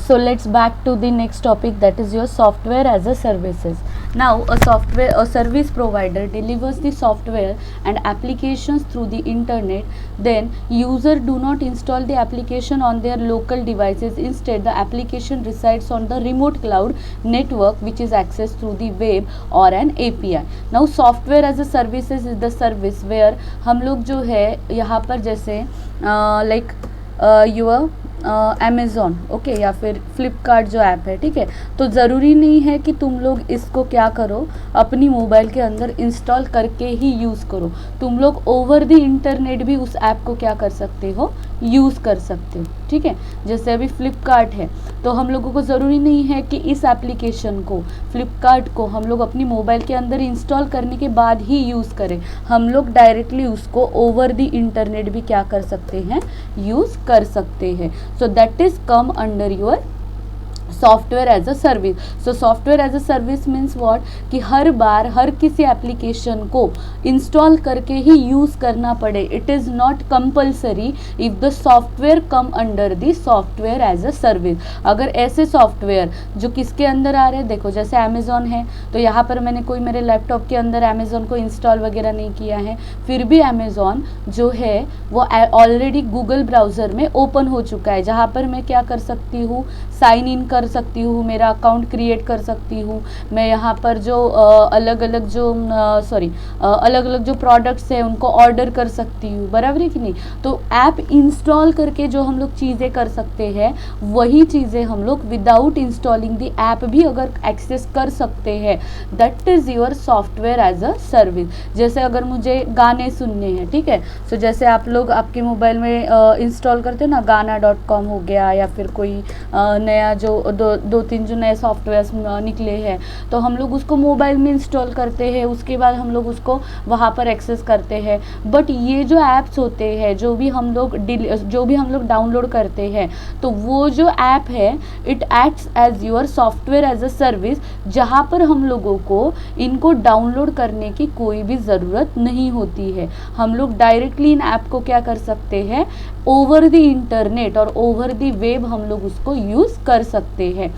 So let's back to the next topic, that is your software as a services. Now a service provider delivers the software and applications through the internet. Then user do not install the application on their local devices. Instead the application resides on the remote cloud network which is accessed through the web or an API. Now software as a services is the service where हम लोग जो है यहाँ पर जैसे like your Amazon okay या फिर फ्लिपकार्ट जो ऐप है, ठीक है, तो ज़रूरी नहीं है कि तुम लोग इसको क्या करो अपनी मोबाइल के अंदर इंस्टॉल करके ही यूज़ करो. तुम लोग ओवर द इंटरनेट भी उस ऐप को क्या कर सकते हो, यूज़ कर सकते हो. ठीक है, जैसे अभी फ्लिपकार्ट है तो हम लोगों को ज़रूरी नहीं है कि इस एप्लीकेशन को फ्लिपकार्ट को हम लोग अपनी मोबाइल के अंदर इंस्टॉल करने के बाद ही यूज़ करें. हम लोग डायरेक्टली उसको ओवर द इंटरनेट भी क्या कर सकते हैं, यूज़ कर सकते हैं. So that is come under your software as a service. So software as a service means what, कि हर बार हर किसी एप्लीकेशन को इंस्टॉल करके ही यूज़ करना पड़े. It is not compulsory if the software come under the software as a service. अगर ऐसे software जो किसके अंदर आ रहे हैं, देखो जैसे अमेज़ॉन है तो यहाँ पर मैंने कोई मेरे लैपटॉप के अंदर अमेज़ॉन को इंस्टॉल वगैरह नहीं किया है, फिर भी अमेज़ॉन जो है वो ऑलरेडी गूगल ब्राउज़र में ओपन हो चुका है, जहाँ पर मैं क्या कर सकती हूँ, साइन इन कर सकती हूँ, मेरा अकाउंट क्रिएट कर सकती हूँ. मैं यहाँ पर जो अलग अलग जो प्रोडक्ट्स हैं उनको ऑर्डर कर सकती हूँ, बराबर है कि नहीं. तो ऐप इंस्टॉल करके जो हम लोग चीज़ें कर सकते हैं वही चीज़ें हम लोग विदाउट इंस्टॉलिंग दी ऐप भी अगर एक्सेस कर सकते हैं. That is your software as a service. जैसे अगर मुझे गाने सुनने हैं, ठीक है, सो जैसे आप लोग आपके मोबाइल में इंस्टॉल करते हो ना, गाना.com हो गया या फिर कोई नया जो दो तीन जो नए सॉफ्टवेयर्स निकले हैं, तो हम लोग उसको मोबाइल में इंस्टॉल करते हैं, उसके बाद हम लोग उसको वहाँ पर एक्सेस करते हैं. बट ये जो ऐप्स होते हैं जो भी हम लोग डाउनलोड करते हैं, तो वो जो ऐप है it acts as your software as a service, जहाँ पर हम लोगों को इनको डाउनलोड करने की कोई भी ज़रूरत नहीं होती है. हम लोग डायरेक्टली इन ऐप को क्या कर सकते हैं, ओवर द इंटरनेट और ओवर द वेब हम लोग उसको यूज़ कर सकते हैं.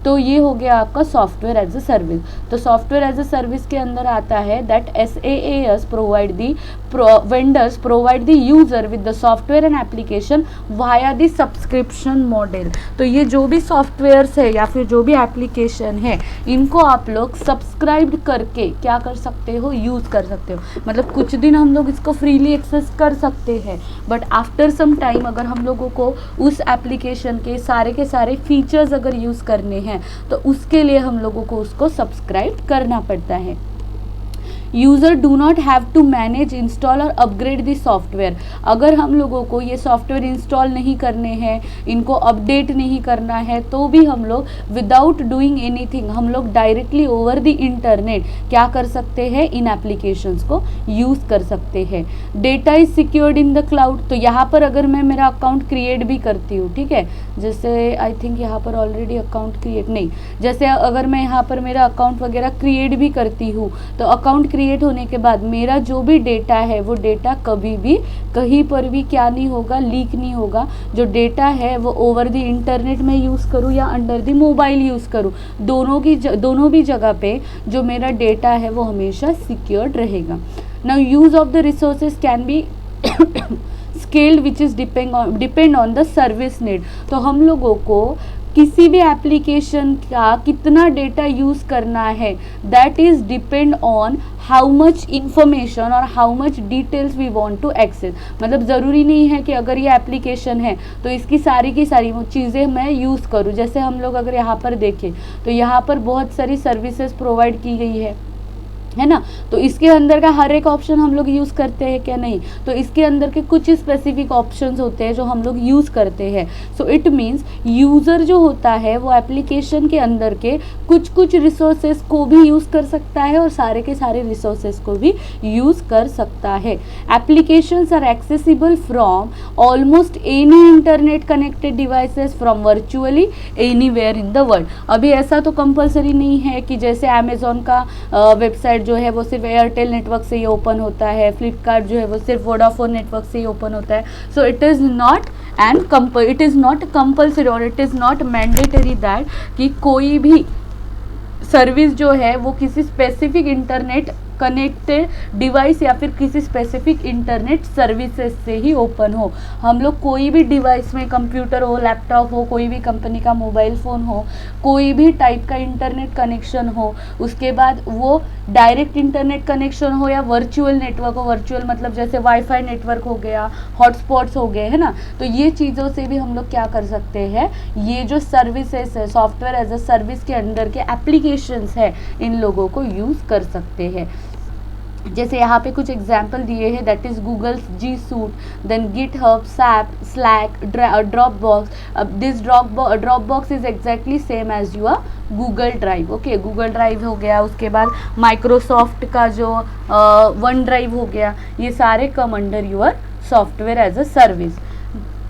तो ये हो गया आपका सॉफ्टवेयर एज अ सर्विस. तो सॉफ्टवेयर एज अ सर्विस के अंदर आता है that SaaS provide the vendors provide the user with the software and application via the subscription model. तो ये जो भी सॉफ्टवेयर्स है या फिर जो भी एप्लीकेशन है, इनको आप लोग सब्सक्राइब करके क्या कर सकते हो, यूज़ कर सकते हो. मतलब कुछ दिन हम लोग इसको फ्रीली एक्सेस कर सकते हैं, बट आफ्टर सम टाइम अगर हम लोगों को उस एप्लीकेशन के सारे फीचर्स अगर यूज़ करने हैं तो उसके लिए हम लोगों को उसको सब्सक्राइब करना पड़ता है. User do not have to manage install और अपग्रेड द सॉफ्टवेयर. अगर हम लोगों को ये सॉफ्टवेयर इंस्टॉल नहीं करने हैं, इनको अपडेट नहीं करना है, तो भी हम लोग विदाउट डूइंग एनीथिंग हम लोग डायरेक्टली ओवर द इंटरनेट क्या कर सकते हैं, इन एप्लीकेशंस को यूज़ कर सकते हैं. Data is secured in the cloud. तो यहाँ पर अगर मैं मेरा अकाउंट क्रिएट भी करती हूँ, ठीक है, जैसे आई थिंक यहाँ पर ऑलरेडी अकाउंट क्रिएट नहीं, जैसे अगर मैं यहाँ पर मेरा अकाउंट वगैरह क्रिएट भी करती हूँ, तो अकाउंट क्रिएट होने के बाद मेरा जो भी डेटा है वो डेटा कभी भी कहीं पर भी क्या नहीं होगा, लीक नहीं होगा. जो डेटा है वो ओवर द इंटरनेट में यूज़ करूँ या अंडर द मोबाइल यूज़ करूँ, दोनों भी जगह पे जो मेरा डेटा है वो हमेशा सिक्योर्ड रहेगा. Now use of the resources can be scaled which is depend on the service need. तो हम लोगों को किसी भी एप्लीकेशन का कितना डेटा यूज़ करना है, that is depend on how much information और how much details we want to access. मतलब ज़रूरी नहीं है कि अगर ये एप्लीकेशन है तो इसकी सारी की सारी वो चीज़ें मैं यूज़ करूँ. जैसे हम लोग अगर यहाँ पर देखें तो यहाँ पर बहुत सारी सर्विसेज प्रोवाइड की गई है ना, तो इसके अंदर का हर एक ऑप्शन हम लोग यूज़ करते हैं क्या, नहीं. तो इसके अंदर के कुछ स्पेसिफिक ऑप्शंस होते हैं जो हम लोग यूज़ करते हैं. सो इट मीन्स यूज़र जो होता है वो एप्लीकेशन के अंदर के कुछ रिसोर्सेज को भी यूज़ कर सकता है और सारे के सारे रिसोर्सेज को भी यूज़ कर सकता है. Applications are accessible from almost any internet connected devices from virtually anywhere in the world. अभी ऐसा तो कंपलसरी नहीं है कि जैसे अमेज़ॉन का वेबसाइट जो है वो सिर्फ एयरटेल नेटवर्क से ही ओपन होता है, फ्लिपकार्ट जो है वो सिर्फ वोडाफोन नेटवर्क से ही ओपन होता है. So it is not it is not compulsory और it is not mandatory that कि कोई भी सर्विस जो है वो किसी स्पेसिफिक इंटरनेट कनेक्टेड डिवाइस या फिर किसी स्पेसिफिक इंटरनेट सर्विसेज से ही ओपन हो. हम लोग कोई भी डिवाइस में, कंप्यूटर हो, लैपटॉप हो, कोई भी कंपनी का मोबाइल फ़ोन हो, कोई भी टाइप का इंटरनेट कनेक्शन हो, उसके बाद वो डायरेक्ट इंटरनेट कनेक्शन हो या वर्चुअल नेटवर्क हो. वर्चुअल मतलब जैसे वाईफाई नेटवर्क हो गया, हॉटस्पॉट्स हो गए, है ना. तो ये चीज़ों से भी हम लोग क्या कर सकते हैं, ये जो सर्विसेज है, सॉफ्टवेयर एज अ सर्विस के अंडर के एप्लीकेशंस है, इन लोगों को यूज़ कर सकते हैं. जैसे यहाँ पे कुछ एग्जाम्पल दिए हैं, that is Google G Suite, then GitHub, SAP, Slack, Dropbox. This Dropbox is exactly same as your Google Drive. Okay, Google Drive हो गया, उसके बाद माइक्रोसॉफ्ट का जो वन ड्राइव हो गया, ये सारे come under your software as a service.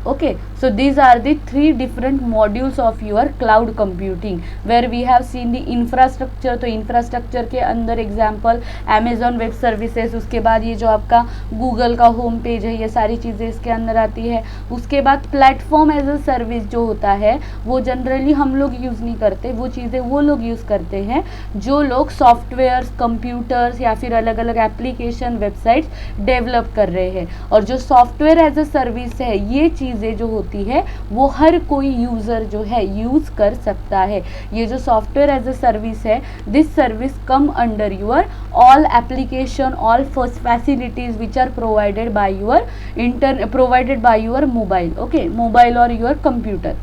Okay, so these are the three different modules of your cloud computing where we have seen the infrastructure. तो infrastructure के अंदर example Amazon Web Services, उसके बाद ये जो आपका Google का home page है, ये सारी चीज़ें इसके अंदर आती है. उसके बाद प्लेटफॉर्म एज अ सर्विस जो होता है वो जनरली हम लोग यूज़ नहीं करते, वो चीज़ें वो लोग यूज़ करते हैं जो लोग सॉफ्टवेयर्स, कंप्यूटर्स या फिर अलग अलग एप्लीकेशन, वेबसाइट्स डेवलप कर रहे हैं. और जो सॉफ्टवेयर एज अ सर्विस है, ये चीज़ें जो होती है वो हर कोई यूज़र जो है यूज़ कर सकता है. ये जो सॉफ्टवेयर एज अ सर्विस है, this service come under your all application, all facilities which are provided by your mobile. Okay, mobile और योर कंप्यूटर.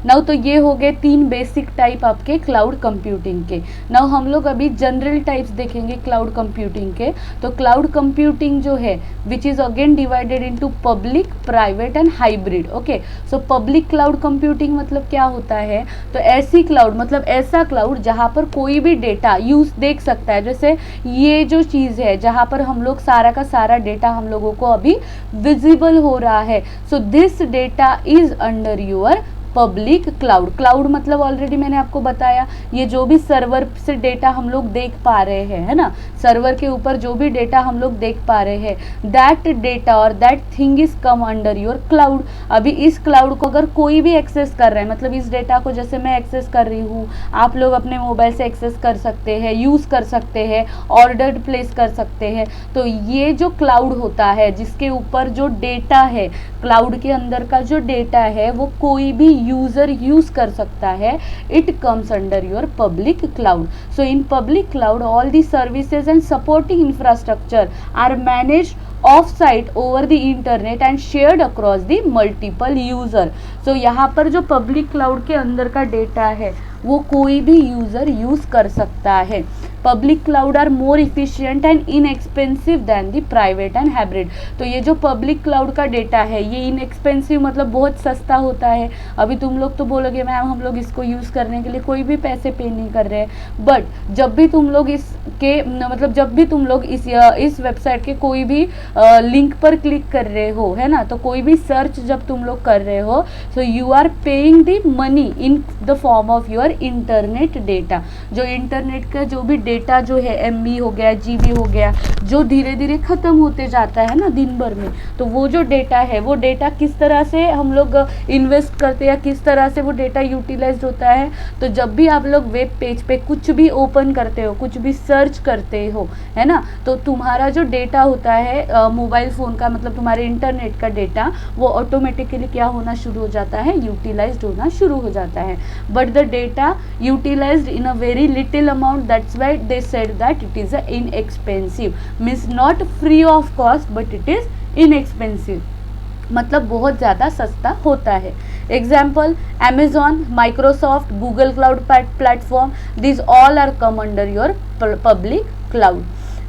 नाउ तो ये हो गए 3 बेसिक टाइप आपके क्लाउड कंप्यूटिंग के. नाउ हम लोग अभी जनरल टाइप्स देखेंगे क्लाउड कंप्यूटिंग के. तो क्लाउड कंप्यूटिंग जो है which is again divided into public, private and hybrid. Okay, so public cloud computing मतलब क्या होता है, तो ऐसी क्लाउड मतलब ऐसा क्लाउड जहाँ पर कोई भी डेटा यूज देख सकता है. जैसे ये जो चीज़ है जहाँ पर हम लोग सारा का सारा डेटा हम लोगों को अभी विजिबल हो रहा है. So this data is under your public cloud. Cloud मतलब ऑलरेडी मैंने आपको बताया, ये जो भी सर्वर से डेटा हम लोग देख पा रहे हैं, है ना, सर्वर के ऊपर जो भी डेटा हम लोग देख पा रहे हैं, दैट डेटा और that thing is come under your cloud. अभी इस क्लाउड को अगर कोई भी एक्सेस कर रहा है, मतलब इस डेटा को जैसे मैं एक्सेस कर रही हूँ, आप लोग अपने मोबाइल से एक्सेस कर सकते हैं, यूज़ कर सकते हैं, ऑर्डर प्लेस कर सकते हैं. तो ये जो क्लाउड होता है जिसके ऊपर जो डेटा है, क्लाउड के अंदर का जो डेटा है वो कोई भी यूजर यूज कर सकता है. It comes under your public cloud. So in public cloud all the services and supporting infrastructure are managed off site over the internet and shared across the multiple user. So यहाँ पर जो public cloud के अंदर का data है वो कोई भी यूजर यूज कर सकता है. Public cloud are more efficient and inexpensive than the private and hybrid. तो ये जो पब्लिक क्लाउड का डेटा है ये इनएक्सपेंसिव मतलब बहुत सस्ता होता है. अभी तुम लोग तो बोलोगे मैम हम लोग इसको यूज़ करने के लिए कोई भी पैसे पे नहीं कर रहे हैं, बट जब भी तुम लोग इसके मतलब जब भी तुम लोग इस वेबसाइट के कोई भी लिंक पर क्लिक कर रहे हो, है ना, तो कोई भी सर्च जब तुम लोग कर रहे हो, so you are paying the money in the form of your internet data. जो इंटरनेट का जो भी डेटा जो है MB हो गया, GB हो गया, जो धीरे धीरे ख़त्म होते जाता है ना दिन भर में, तो वो जो डेटा है वो डेटा किस तरह से हम लोग इन्वेस्ट करते हैं या किस तरह से वो डेटा यूटिलाइज होता है. तो जब भी आप लोग वेब पेज पे कुछ भी ओपन करते हो, कुछ भी सर्च करते हो, है ना, तो तुम्हारा जो डेटा होता है मोबाइल फ़ोन का मतलब तुम्हारे इंटरनेट का डेटा वो ऑटोमेटिकली क्या होना शुरू हो जाता है, यूटिलाइज्ड होना शुरू हो जाता है. But the data utilized in a very little amount, that's why they said that it is a inexpensive, means not free of cost but it is inexpensive, मतलब बहुत ज़्यादा सस्ता होता है. Example Amazon, Microsoft, Google Cloud Platform, these all are come under your public cloud.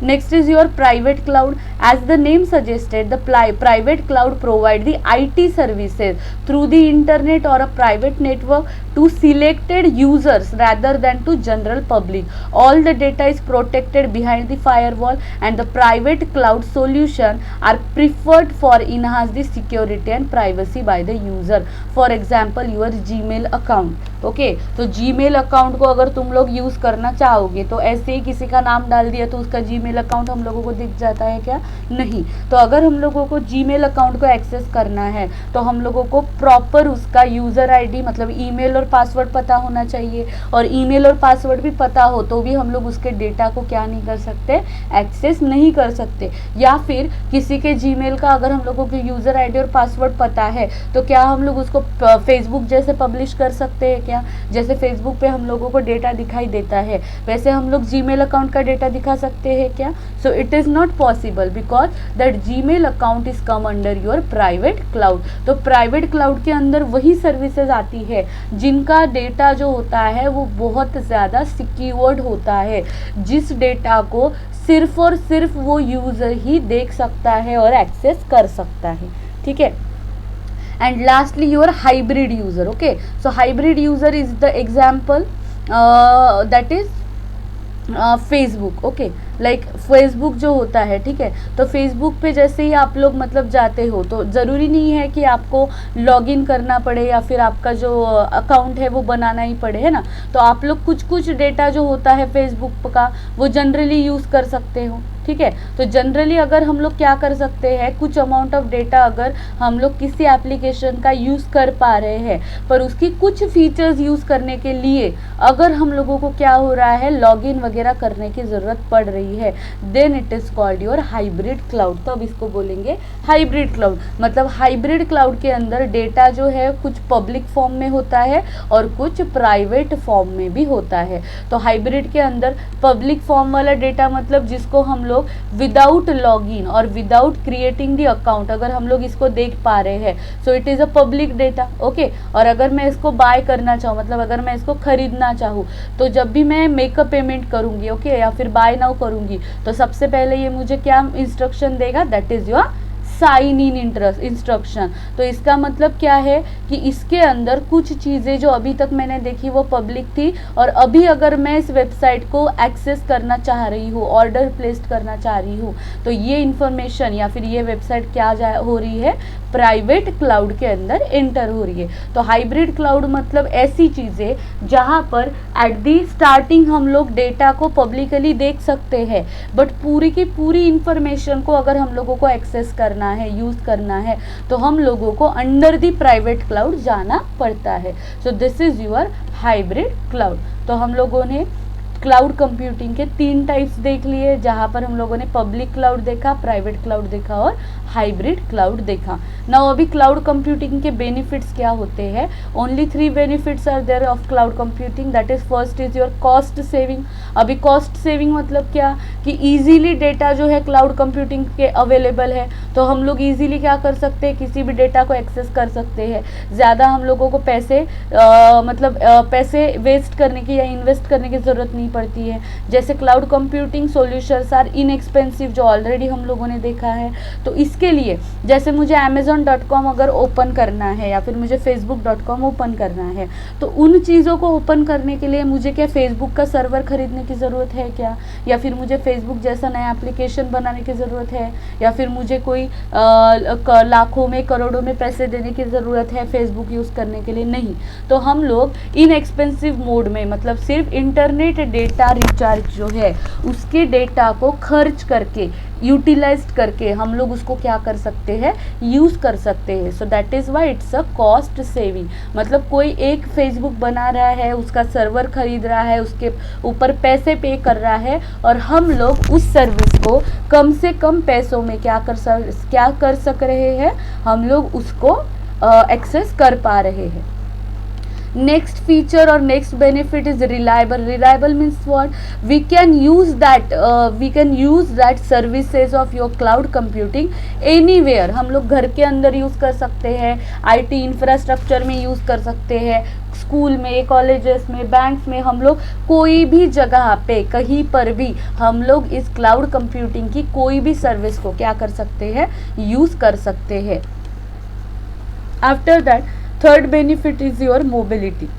Next is your private cloud. As the name suggested, the private cloud provide the IT services through the internet or a private network to selected users rather than to general public. All the data is protected behind the firewall, and the private cloud solution are preferred for enhance the security and privacy by the user. For example, your Gmail account. Okay तो Gmail account को अगर तुम लोग use करना चाहोगे तो ऐसे ही किसी का नाम डाल दिया तो उसका जीमेल अकाउंट हम लोगों को दिख जाता है क्या? नहीं। तो अगर हम लोगों को जीमेल अकाउंट को एक्सेस करना है तो हम लोगों को प्रॉपर उसका यूज़र आईडी मतलब ईमेल और पासवर्ड पता होना चाहिए, और ईमेल और पासवर्ड भी पता हो तो भी हम लोग उसके डेटा को क्या नहीं कर सकते, एक्सेस नहीं कर सकते। या फिर किसी के जीमेल का अगर हम लोगों को यूज़र आईडी और पासवर्ड पता है तो क्या हम लोग उसको फेसबुक जैसे पब्लिश कर सकते हैं क्या? जैसे फेसबुक पे हम लोगों को डेटा दिखाई देता है वैसे हम लोग जीमेल अकाउंट का डेटा दिखा सकते हैं क्या? सो it is not possible because that Gmail account is come under your private cloud. तो प्राइवेट क्लाउड के अंदर वही सर्विसेज आती है जिनका डेटा जो होता है वो बहुत ज़्यादा सिक्योर्ड होता है, जिस डेटा को सिर्फ और सिर्फ वो यूज़र ही देख सकता है और एक्सेस कर सकता है। ठीक है। And lastly your hybrid user. Okay, so hybrid user is the example that is Facebook. Okay like Facebook जो होता है, ठीक है, तो फेसबुक पे जैसे ही आप लोग मतलब जाते हो तो ज़रूरी नहीं है कि आपको लॉगिन करना पड़े या फिर आपका जो अकाउंट है वो बनाना ही पड़े, है ना। तो आप लोग कुछ कुछ डेटा जो होता है फेसबुक का वो जनरली यूज़ कर सकते हो। ठीक है, तो जनरली अगर हम लोग क्या कर सकते हैं, कुछ अमाउंट ऑफ डेटा अगर हम लोग किसी एप्लीकेशन का यूज़ कर पा रहे हैं पर उसकी कुछ फीचर्स यूज़ करने के लिए अगर हम लोगों को क्या हो रहा है, लॉगिन वगैरह करने की ज़रूरत पड़ रही है, then it is called your hybrid cloud. तो अब इसको बोलेंगे हाइब्रिड क्लाउड। मतलब हाइब्रिड क्लाउड के अंदर डेटा जो है कुछ पब्लिक फॉर्म में होता है और कुछ प्राइवेट फॉर्म में भी होता है। तो हाइब्रिड के अंदर पब्लिक फॉर्म वाला डेटा मतलब जिसको हम लोग विदाउट लॉगिन और विदाउट क्रिएटिंग द अकाउंट अगर हम लोग इसको देख पा रहे हैं, सो it is a public data. Okay, और अगर मैं इसको बाय करना चाहूँ मतलब अगर मैं इसको खरीदना चाहूँ तो जब भी मैं मेक अ पेमेंट करूँगी, ओके, या फिर बाय नाउ करूँगी तो सबसे पहले ये मुझे क्या इंस्ट्रक्शन देगा, that is your sign in instruction. तो इसका मतलब क्या है कि इसके अंदर कुछ चीज़ें जो अभी तक मैंने देखी वो पब्लिक थी और अभी अगर मैं इस वेबसाइट को एक्सेस करना चाह रही हूँ, ऑर्डर प्लेस करना चाह रही हूँ, तो ये इन्फॉर्मेशन या फिर ये वेबसाइट क्या हो रही है, प्राइवेट क्लाउड के अंदर एंटर हो रही है। तो हाइब्रिड क्लाउड मतलब ऐसी चीज़ें जहाँ पर एट दी स्टार्टिंग हम लोग डेटा को पब्लिकली देख सकते हैं बट पूरी की पूरी इंफॉर्मेशन को अगर हम लोगों को एक्सेस करना है, यूज़ करना है, तो हम लोगों को अंडर दी प्राइवेट क्लाउड जाना पड़ता है। So this is your hybrid cloud. तो हम लोगों ने क्लाउड कंप्यूटिंग के 3 टाइप्स देख लिए, जहाँ पर हम लोगों ने पब्लिक क्लाउड देखा, प्राइवेट क्लाउड देखा और हाइब्रिड क्लाउड देखा। नाउ अभी क्लाउड कंप्यूटिंग के बेनिफिट्स क्या होते हैं, only 3 benefits are there of cloud computing, that is first is your cost saving. अभी कॉस्ट सेविंग मतलब क्या कि इजीली डेटा जो है क्लाउड कंप्यूटिंग के अवेलेबल है, तो हम लोग इजीली क्या कर सकते हैं, किसी भी डेटा को एक्सेस कर सकते हैं। ज़्यादा हम लोगों को पैसे पैसे वेस्ट करने की या इन्वेस्ट करने की ज़रूरत नहीं पड़ती है। जैसे cloud computing solutions are inexpensive, जो ऑलरेडी हम लोगों ने देखा है। तो इसके लिए जैसे मुझे amazon.com अगर ओपन करना है या फिर मुझे facebook.com ओपन करना है, तो उन चीज़ों को ओपन करने के लिए मुझे क्या फेसबुक का सर्वर खरीदने की ज़रूरत है क्या, या फिर मुझे फेसबुक जैसा नया एप्लीकेशन बनाने की ज़रूरत है, या फिर मुझे कोई लाखों में करोड़ों में पैसे देने की ज़रूरत है फेसबुक यूज़ करने के लिए? नहीं। तो हम लोग इनएक्सपेंसिव मोड में मतलब सिर्फ इंटरनेट डेटा रिचार्ज जो है उसके डेटा को खर्च करके, यूटिलाइज करके हम लोग उसको क्या कर सकते हैं, यूज़ कर सकते हैं। So that is why it's a cost saving. मतलब कोई एक फेसबुक बना रहा है, उसका सर्वर खरीद रहा है, उसके ऊपर पैसे पे कर रहा है और हम लोग उस सर्विस को कम से कम पैसों में क्या कर सक रहे हैं, हम लोग उसको एक्सेस कर पा रहे हैं। नेक्स्ट फीचर और next benefit is reliable. Reliable means what? We can use that services of your cloud computing anywhere. हम लोग घर के अंदर यूज कर सकते हैं, आईटी इंफ्रास्ट्रक्चर में यूज कर सकते हैं, स्कूल में, कॉलेजेस में, बैंक्स में, हम लोग कोई भी जगह पे कहीं पर भी हम लोग इस क्लाउड कंप्यूटिंग की कोई भी सर्विस को क्या कर सकते हैं, यूज कर सकते हैं. After that third benefit is your mobility.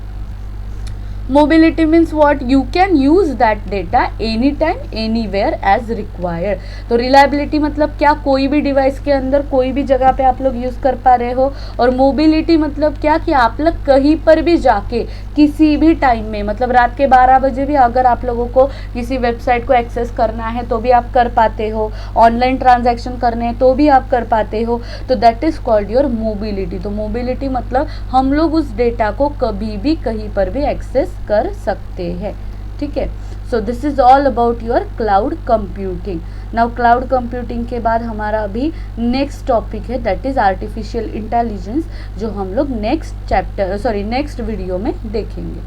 Mobility means what? You can use that data anytime anywhere as required. तो reliability मतलब क्या? कोई भी डिवाइस के अंदर कोई भी जगह पे आप लोग यूज़ कर पा रहे हो. और mobility मतलब क्या? कि आप लोग कहीं पर भी जाके किसी भी टाइम में, मतलब रात के 12 बजे भी अगर आप लोगों को किसी वेबसाइट को एक्सेस करना है तो भी आप कर पाते हो, ऑनलाइन ट्रांजैक्शन करने हैं तो भी आप कर पाते हो. तो that is called your mobility. तो मोबिलिटी मतलब हम लोग उस डेटा को कभी भी कहीं पर भी एक्सेस कर सकते हैं. ठीक है. So this is all about your cloud computing. Now cloud computing के बाद हमारा अभी नेक्स्ट टॉपिक है, दैट इज आर्टिफिशियल इंटेलिजेंस, जो हम लोग नेक्स्ट वीडियो में देखेंगे.